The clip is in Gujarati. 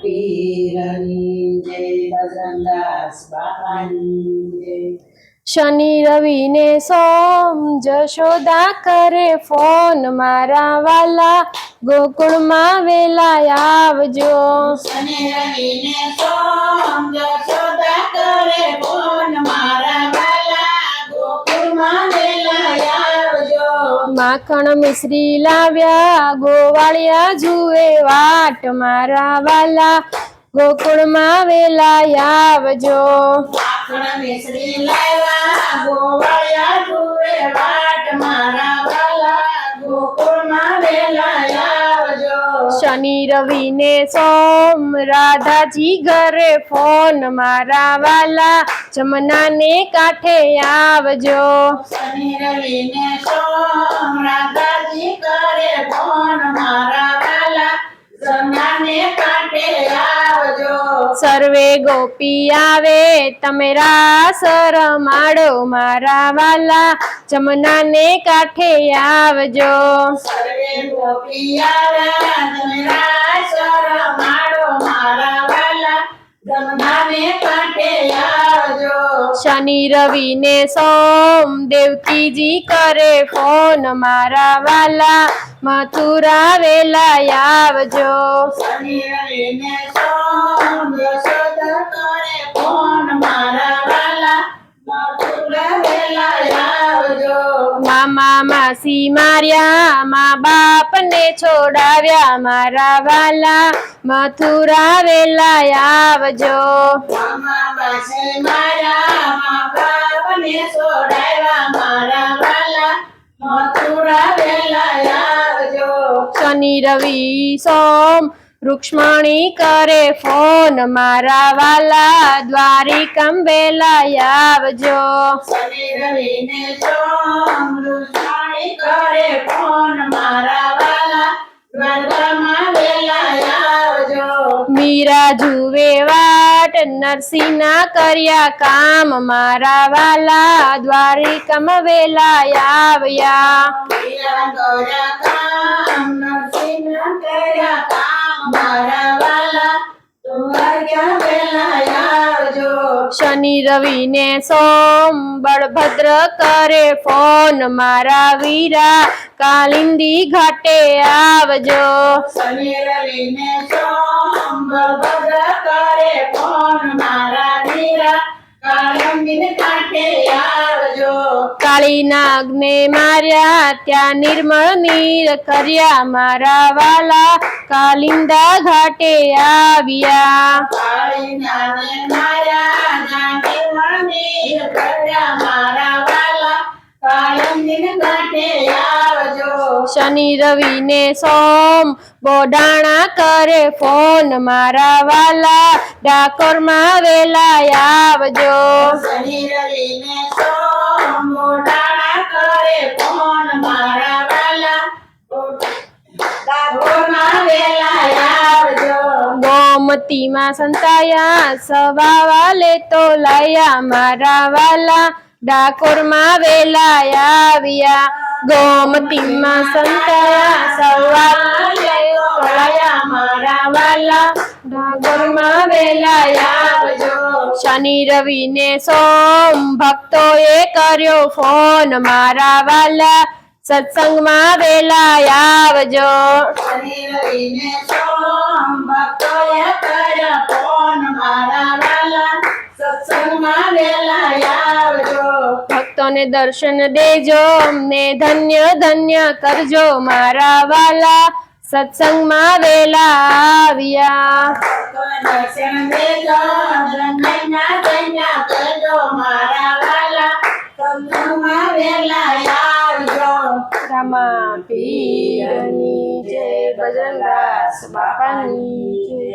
પીરની જય બજરંગદાસ બાપાની જય। શનિ રવિ ને સોમ જશોદા કરે ફોન, મારા વાલા ગોકુળમાં વેલા આવજો। શનિ રવિ ને સોમ જશોદા કરે ફોન, મારા વાલા ગોકુળમાં વેલા આવજો। માખણ મિશ્રી લાવ્યા ગોવાળિયા જુએ વાટ, મારા વાલા ગોકુળમાં વેલા આવજો। માખણ મિશ્રી લાવ્યા ગોવાળિયા જુએ વાટ, મારા વાલા ગોકુળમાં વેલા આવજો। શનિ રવિ ને સોમ રાધાજી ઘરે ફોન, મારા વાલા જમના ને કાંઠે આવજો। શનિ રવિ ને સોમ રાધાજી કરે ફોન, મારા વાલા જમનાને કાંઠે આવજો। સર્વે ગોપી આવે તમે રાસ રમાડો, મારા વાલા જમના ને કાંઠે આવજો। સર્વે ગોપી આવ્યા તમે રાસ રમાડો, મારા વાલા જમનાને કાંઠે આવજો। શનિ રવિ ને સોમ દેવકીજી કરે ફોન, મારા વાલા મથુરા વેલા આવજો। શનિ રવિ ને સોમ યશોદા કરે ફોન, મારા વાલા મથુરા વેલા આવજો। મામા માસી માર્યા મા બાપ ને છોડાવ્યા, મારા વાલા મથુરા વેલા આવજો। મામા બાસી મારા મા બાપને છોડાવ્યા, મારા વાલા મથુરા વેલા આવજો। શનિ રવિ સોમ રૂક્ષ્મણી કરે ફોન, મારા વાલા દ્વારિકમ વેલા આવજો। શનિ રવિ ને સોમ રૂક્ષ્મણી કરે ફોન, મારા વાલા દ્વારકામાં વેલા આવજો। મીરા જુએ વાટ નરસિંહના કર્યા કામ, મારા વાલા દ્વારિકમ વેલા આવ્યા। મીરા કર્યા કામ નરસિંહ કર્યા કામ, મારા વાલા દ્વારકા વેલા આવજો। શનિ રવિ ને સોમ બળભદ્ર કરે ફોન, મારા વીરા કાલિંદી ઘાટે આવજો। શનિ રવિ ને સોમ બળભદ્ર કરે ફોન, મારા વીરા કાલિંદી કાંઠે આવજો। કાળી નાગને માર્યા ત્યાં નિર્મળ નીર કર્યા, મારા વાલા કાલિંદા ઘાટે આવ્યા। કાળી નાને માર્યા નાને વણીર કર્યા, મારા વાલા કાલિંદી કાંઠે આવજો। શનિ રવિ ને સોમ બોડાણા કરે ફોન, મારા વાલા ડાકોરમાં વેલા આવજો। શનિ રવિ ને સોમ મોડાણા કરે ફોન, મારા વાલા ડાકોરમાં વેલા આવજો। ગોમતીમાં સંતાયા સવા વાલે તો લાયા, મારા વાલા ડાકોરમાં વેલા આવ્યા। ગોમતીમાં સંતાયા સવા વાલે તો લાયા, મારા વાલા ડાકોરમાં વેલા આવજો। શનિ રવિ ને સોમ ભક્તોએ કર્યો ફોન, મારા વાલા સત્સંગમાં વેલા આવજો। શનિ રવિ ને સોમ ભક્તોએ કર્યા ફોન, મારા વાલા સત્સંગમાં વેલા આવજો। ભક્તોને દર્શન દેજો ને ધન્ય ધન્ય કરજો, મારા વાલા સત્સંગમાં વેલા આવ્યા। દર્શન દેજો ધન્ય ધન્ય કરજો, મારા વાલા સત્સંગમાં વેલા આવજો। રામા પીરની જય, બજરંગદાસ બાપાની જય।